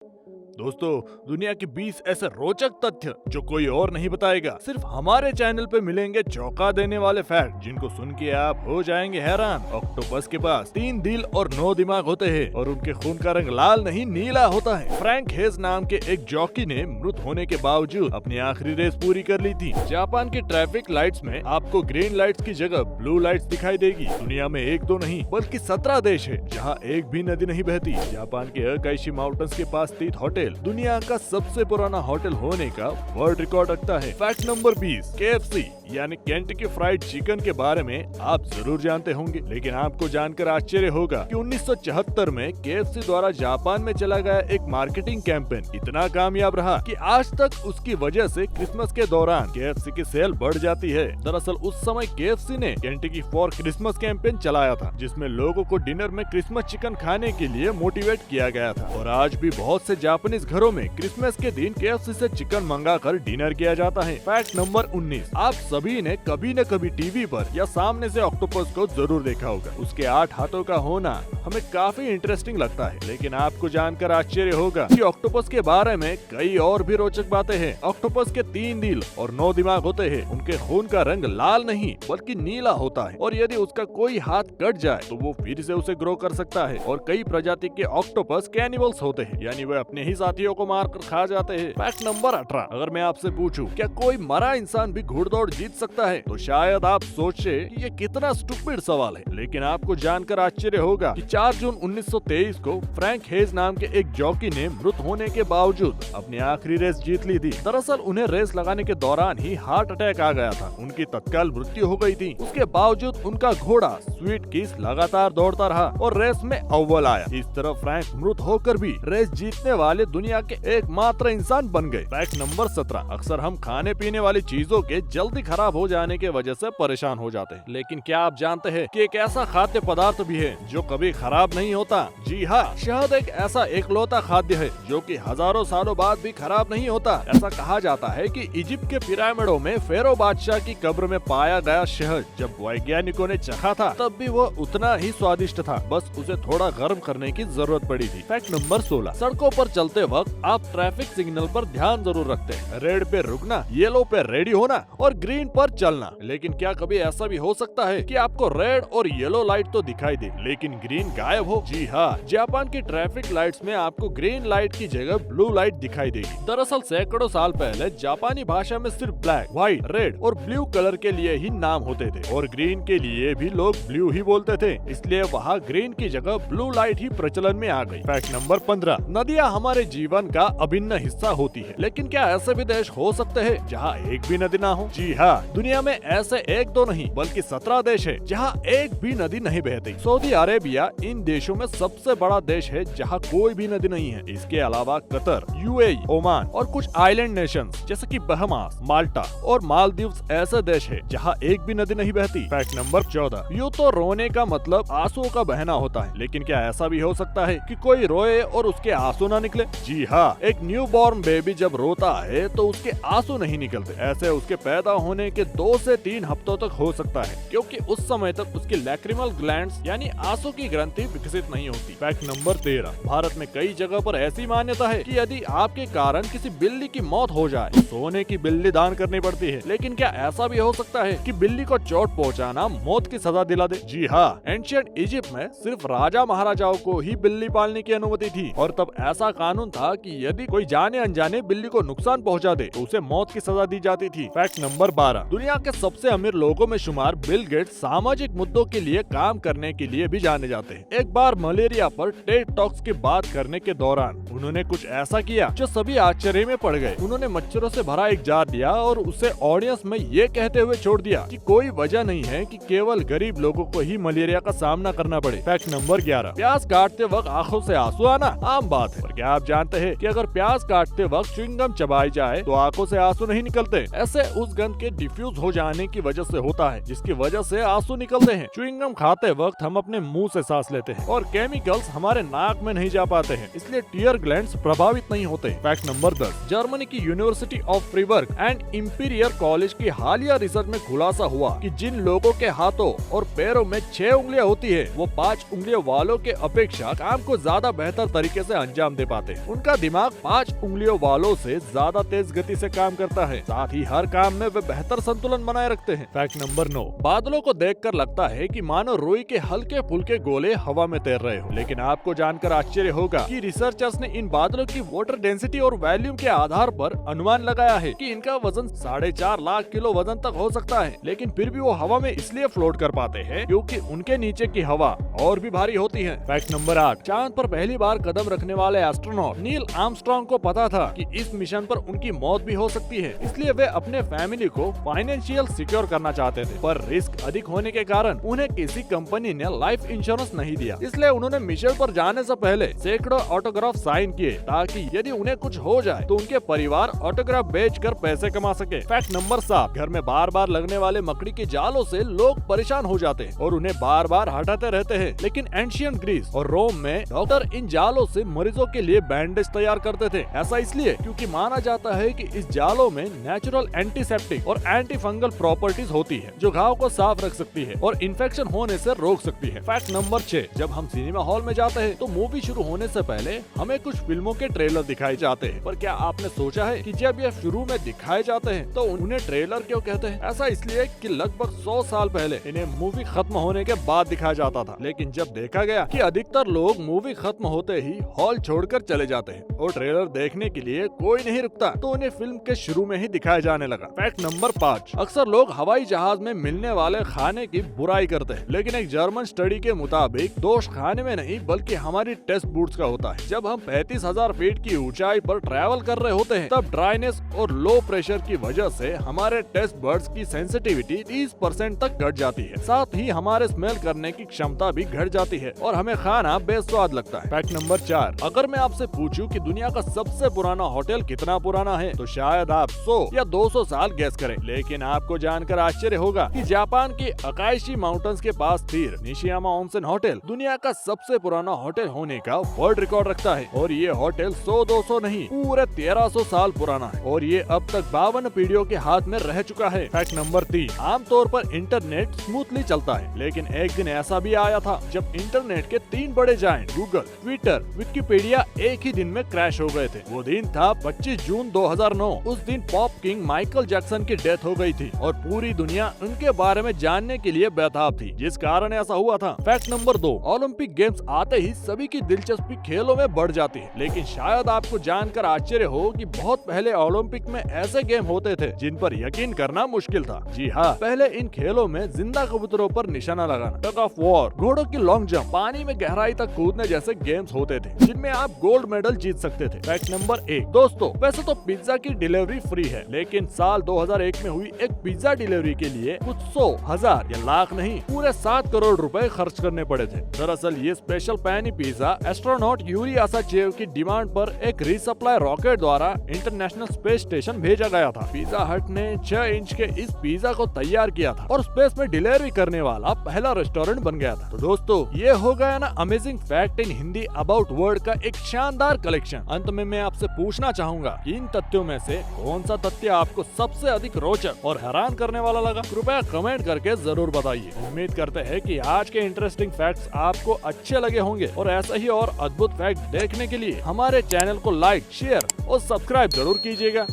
दोस्तों, दुनिया के 20 ऐसे रोचक तथ्य जो कोई और नहीं बताएगा, सिर्फ हमारे चैनल पे मिलेंगे। चौंका देने वाले फैक्ट जिनको सुन के आप हो जाएंगे हैरान। ऑक्टोपस के पास 3 दिल और 9 दिमाग होते हैं और उनके खून का रंग लाल नहीं नीला होता है। फ्रैंक हेज नाम के एक जॉकी ने मृत होने के बावजूद अपनी आखिरी रेस पूरी कर ली थी। जापान की ट्रैफिक लाइट्स में आपको ग्रीन लाइट्स की जगह ब्लू लाइट्स दिखाई देगी। दुनिया में एक दो नहीं बल्कि 17 देश है जहाँ एक भी नदी नहीं बहती। जापान के अकाइशी माउंटेन्स के पास स्थित होटल दुनिया का सबसे पुराना होटल होने का वर्ल्ड रिकॉर्ड रखता है। फैक्ट नंबर 20, KFC यानी केंटकी फ्राइड चिकन के बारे में आप जरूर जानते होंगे, लेकिन आपको जानकर आश्चर्य होगा कि 1974 में KFC द्वारा जापान में चला गया एक मार्केटिंग कैंपेन इतना कामयाब रहा कि आज तक उसकी वजह से क्रिसमस के दौरान KFC की सेल बढ़ जाती है। दरअसल उस समय KFC ने केंटकी फॉर क्रिसमस कैंपेन चलाया था, जिसमें लोगों को डिनर में क्रिसमस चिकन खाने के लिए मोटिवेट किया गया था। और आज भी बहुत से जापानीज घरों में क्रिसमस के दिन KFC से चिकन मंगाकर डिनर किया जाता है। फैक्ट नंबर 19, आप सभी ने कभी न कभी टीवी पर या सामने से ऑक्टोपस को जरूर देखा होगा। उसके 8 हाथों का होना हमें काफी इंटरेस्टिंग लगता है, लेकिन आपको जानकर आश्चर्य होगा कि ऑक्टोपस के बारे में कई और भी रोचक बातें हैं। ऑक्टोपस के 3 दिल और 9 दिमाग होते हैं। उनके खून का रंग लाल नहीं बल्कि नीला होता है और यदि उसका कोई हाथ कट जाए तो वो फिर से उसे ग्रो कर सकता है। और कई प्रजाति के ऑक्टोपस कैनिबल्स होते हैं, यानी वे अपने ही साथियों को मार कर खा जाते हैं। फैक्ट नंबर 18, अगर मैं आपसे पूछूं क्या कोई मरा इंसान भी घुड़दौड़ जीत सकता है, तो शायद आप सोचे कि ये कितना स्टूपिड सवाल है, लेकिन आपको जानकर आश्चर्य होगा कि 4 जून 1923 को फ्रैंक हेज नाम के एक जॉकी ने मृत होने के बावजूद अपनी आखिरी रेस जीत ली थी। दरअसल उन्हें रेस लगाने के दौरान ही हार्ट अटैक आ गया था। उनकी तत्काल मृत्यु हो गई थी। उसके बावजूद उनका घोड़ा स्वीट किस लगातार दौड़ता रहा और रेस में अव्वल आया। इस तरह फ्रैंक मृत होकर भी रेस जीतने वाले दुनिया के एकमात्र इंसान बन गए। फैक्ट नंबर 17, अक्सर हम खाने पीने वाली चीजों के जल्दी खराब हो जाने के वजह से परेशान हो जाते हैं, लेकिन क्या आप जानते हैं कि एक ऐसा खाद्य पदार्थ भी है जो कभी खराब नहीं होता? जी हाँ, शहद एक ऐसा एकलौता खाद्य है जो कि हजारों सालों बाद भी खराब नहीं होता। ऐसा कहा जाता है कि इजिप्ट के पिरामिडों में फेरो बादशाह की कब्र में पाया गया शहद जब वैज्ञानिकों ने चखा था तब भी वो उतना ही स्वादिष्ट था, बस उसे थोड़ा गर्म करने की जरूरत पड़ी थी। फैक्ट नंबर 16, सड़कों पर चलते वक्त आप ट्रैफिक सिग्नल पर ध्यान जरूर रखते हैं। रेड पे रुकना, येलो पे रेडी होना और ग्रीन पर चलना, लेकिन क्या कभी ऐसा भी हो सकता है कि आपको रेड और येलो लाइट तो दिखाई दे लेकिन ग्रीन गायब हो? जी हाँ, जापान की ट्रैफिक लाइट्स में आपको ग्रीन लाइट की जगह ब्लू लाइट दिखाई देगी। दरअसल सैकड़ों साल पहले जापानी भाषा में सिर्फ ब्लैक, व्हाइट, रेड और ब्लू कलर के लिए ही नाम होते थे और ग्रीन के लिए भी लोग ब्लू ही बोलते थे, इसलिए वहाँ ग्रीन की जगह ब्लू लाइट ही प्रचलन में आ गई। फैक्ट नंबर 15, नदियाँ हमारे जीवन का अभिन्न हिस्सा होती है, लेकिन क्या ऐसे भी देश हो सकते हैं जहाँ एक भी नदी ना हो? जी हाँ, दुनिया में ऐसे एक दो नहीं बल्कि 17 देश है जहाँ एक भी नदी नहीं बहती। सऊदी अरेबिया इन देशों में सबसे बड़ा देश है जहाँ कोई भी नदी नहीं है। इसके अलावा कतर, UAE, ओमान और कुछ आइलैंड नेशंस जैसे कि बहमास, माल्टा और मालदीव्स ऐसे देश है जहाँ एक भी नदी नहीं बहती। फैक्ट नंबर 14, यूँ तो रोने का मतलब आंसुओं का बहना होता है, लेकिन क्या ऐसा भी हो सकता है कि कोई रोए और उसके आंसू ना निकले? जी हाँ, एक न्यू बॉर्न बेबी जब रोता है तो उसके आंसू नहीं निकलते। ऐसे उसके पैदा होने के 2 से 3 हफ्तों तक हो सकता है, क्योंकि उस समय तक उसकी लैक्रिमल ग्लैंड्स यानी आंसू की ग्रंथि विकसित नहीं होती। फैक्ट नंबर 13, भारत में कई जगह पर ऐसी मान्यता है कि यदि आपके कारण किसी बिल्ली की मौत हो जाए तो सोने की बिल्ली दान करनी पड़ती है, लेकिन क्या ऐसा भी हो सकता है कि बिल्ली को चोट पहुंचाना मौत की सजा दिला दे? जी हाँ, एंशिएंट इजिप्ट में सिर्फ राजा महाराजाओं को ही बिल्ली पालने की अनुमति थी और तब ऐसा कानून था कि यदि कोई जाने अनजाने बिल्ली को नुकसान पहुंचा दे तो उसे मौत की सजा दी जाती थी। फैक्ट नंबर 12, दुनिया के सबसे अमीर लोगों में शुमार बिल गेट्स सामाजिक मुद्दों के लिए काम करने के लिए भी जाने जाते हैं। एक बार मलेरिया पर टेड टॉक्स की बात करने के दौरान उन्होंने कुछ ऐसा किया जो सभी आश्चर्य में पड़ गए। उन्होंने मच्छरों से भरा एक जार लिया और उसे ऑडियंस में ये कहते हुए छोड़ दिया कि कोई वजह नहीं है कि केवल गरीब लोगों को ही मलेरिया का सामना करना पड़े। फैक्ट नंबर 11, प्याज काटते वक्त आंखों से आंसू आना आम बात है, और क्या आप जानते हैं कि अगर प्याज काटते वक्त च्युइंगम चबाई जाए तो आंखों से आंसू नहीं निकलते? ऐसे उस गंध के डिफ्यूज हो जाने की वजह से होता है, जिसकी वजह से आंसू निकलते हैं। च्युइंगम खाते वक्त हम अपने मुंह से सांस लेते हैं और केमिकल्स हमारे नाक में नहीं जा पाते हैं, इसलिए टीयर ग्लैंड्स प्रभावित नहीं होते। फैक्ट नंबर 10, जर्मनी की university of Freiburg and imperial college की हालिया रिसर्च में खुलासा हुआ कि जिन लोगों के हाथों और पैरों में 6 उंगलियां होती है वो 5 उंगलियों वालों के अपेक्षा काम को ज्यादा बेहतर तरीके से अंजाम अंजाम दे पाते हैं। उनका दिमाग 5 उंगलियों वालों से ज्यादा तेज गति से काम करता है, साथ ही हर काम में वे बेहतर संतुलन बनाए रखते हैं। फैक्ट नंबर 9, बादलों को देखकर लगता है कि मानो रुई के हल्के फुल्के गोले हवा में तैर रहे हो, लेकिन आपको जानकर आश्चर्य होगा कि रिसर्चर्स ने इन बादलों की वाटर डेंसिटी और वॉल्यूम के आधार पर अनुमान लगाया है कि इनका वजन 4.5 लाख किलो वजन तक हो सकता है, लेकिन फिर भी वो हवा में इसलिए फ्लोट कर पाते हैं क्योंकि उनके नीचे की हवा और भी भारी होती है। फैक्ट नंबर 8, चांद पर पहली बार कदम रखने वाले एस्ट्रोनॉट नील आर्मस्ट्रांग को पता था कि इस मिशन पर उनकी मौत भी हो सकती है, इसलिए वे अपने फैमिली को फाइनेंशियल सिक्योर करना चाहते थे, पर रिस्क अधिक होने के कारण उन्हें किसी कंपनी ने लाइफ इंश्योरेंस नहीं दिया। इसलिए उन्होंने मिशन पर जाने से पहले सैकड़ों ऑटोग्राफ साइन किए ताकि यदि उन्हें कुछ हो जाए तो उनके परिवार ऑटोग्राफ बेचकर पैसे कमा सके। फैक्ट नंबर 7, घर में बार बार लगने वाले मकड़ी के जालों से लोग परेशान हो जाते हैं और उन्हें बार बार हटाते रहते हैं, लेकिन एंशियंट ग्रीस और रोम में डॉक्टर इन जालों से मरीजों के लिए बैंडेज तैयार करते थे। ऐसा इसलिए क्योंकि माना जाता है कि इस जालों में नेचुरल एंटीसेप्टिक और एंटी फंगल प्रॉपर्टीज होती है जो घाव को साफ रख सकती है और इन्फेक्शन होने से रोक सकती है। फैक्ट नंबर 6, जब हम सिनेमा हॉल में जाते हैं तो मूवी शुरू होने से पहले हमें कुछ फिल्मों के ट्रेलर दिखाए जाते हैं, पर क्या आपने सोचा है कि जब ये शुरू में दिखाए जाते हैं तो उन्हें ट्रेलर क्यों कहते हैं? ऐसा इसलिए कि लगभग 100 साल पहले इन्हें मूवी खत्म होने के बाद दिखाया जाता था, लेकिन जब देखा गया कि अधिकतर लोग मूवी खत्म होते ही हॉल छोड़कर चले जाते हैं और ट्रेलर देखने के लिए कोई नहीं रुकता, तो उन्हें फिल्म के शुरू में ही दिखाया जाने लगा। फैक्ट नंबर 5, अक्सर लोग हवाई जहाज में मिलने वाले खाने की बुराई करते हैं, लेकिन एक जर्मन स्टडी के मुताबिक दोष खाने में नहीं बल्कि हमारी टेस्ट बूट्स का होता है। जब हम 35,000 फीट की ऊंचाई पर ट्रैवल कर रहे होते हैं तब ड्राइनेस और लो प्रेशर की वजह से हमारे टेस्ट बर्ड्स की सेंसिटिविटी 30% तक घट जाती है, साथ ही हमारे स्मेल करने की क्षमता भी घट जाती है और हमें खाना बेस्वाद लगता है। फैक्ट नंबर 4, अगर मैं आपसे पूछूं कि दुनिया का सबसे पुराना होटल कितना पुराना है तो शायद आप 100 या 200 साल गैस करें, लेकिन आपको जानकर आश्चर्य होगा कि जापान के अकाइशी माउंटेन्स के पास स्थिर निशियामा ओनसेन होटल दुनिया का सबसे पुराना होटल होने का वर्ल्ड रिकॉर्ड रखता है और ये होटल 100-200 नहीं पूरे 1300 साल पुराना है और ये अब तक 52 पीढ़ियों के हाथ में रह चुका है। फैक्ट नंबर 3, आमतौर पर इंटरनेट स्मूथली चलता है, लेकिन एक दिन ऐसा भी आया था जब इंटरनेट के 3 बड़े जायंट गूगल, ट्विटर, विकिपीडिया एक ही दिन में क्रैश हो गए थे। वो दिन था 25 जून 2009। उस दिन पॉप किंग माइकल जैक्सन की डेथ हो गई थी और पूरी दुनिया उनके बारे में जानने के लिए बेताब थी, जिस कारण ऐसा हुआ था। फैक्ट नंबर 2, ओलंपिक गेम्स आते ही सभी की दिलचस्पी खेलों में बढ़ जाती है, लेकिन शायद आपको जानकर आश्चर्य हो कि बहुत पहले ओलंपिक में ऐसे गेम होते थे जिन पर यकीन करना मुश्किल था। जी हाँ, पहले इन खेलों में जिंदा कबूतरों पर निशाना लगाना, टग ऑफ वॉर, घोड़ों की लॉन्ग जंप, पानी में गहराई तक कूदने जैसे गेम्स होते थे जिनमें आप गोल्ड मेडल जीत सकते थे। फैक्ट नंबर 1, दोस्तों वैसे तो पिज्जा की डिलीवरी फ्री है, लेकिन साल 2001 में हुई एक पिज्जा डिलीवरी के लिए कुछ 100, 1000 या लाख नहीं पूरे 7 करोड़ रुपए खर्च करने पड़े थे। दरअसल ये स्पेशल पैनी पिज्जा एस्ट्रोनॉट यूरी आसाचेव की डिमांड पर एक रीसप्लाई रॉकेट द्वारा इंटरनेशनल स्पेस स्टेशन भेजा गया था। पिज्जा हट ने 6 इंच के इस पिज्जा को तैयार किया था और स्पेस में डिलीवरी करने वाला पहला रेस्टोरेंट बन गया था। तो दोस्तों ये हो गया ना amazing fact in Hindi about world का एक शानदार कलेक्शन। अंत में मैं आपसे पूछना चाहूंगा कि इन तथ्यों में से कौन सा तथ्य आपको सबसे अधिक रोचक और हैरान करने वाला लगा? कृपया कमेंट करके जरूर बताइए। उम्मीद करते हैं कि आज के इंटरेस्टिंग फैक्ट्स आपको अच्छे लगे होंगे और ऐसा ही और अद्भुत फैक्ट देखने के लिए हमारे चैनल को लाइक, शेयर और सब्सक्राइब जरूर कीजिएगा।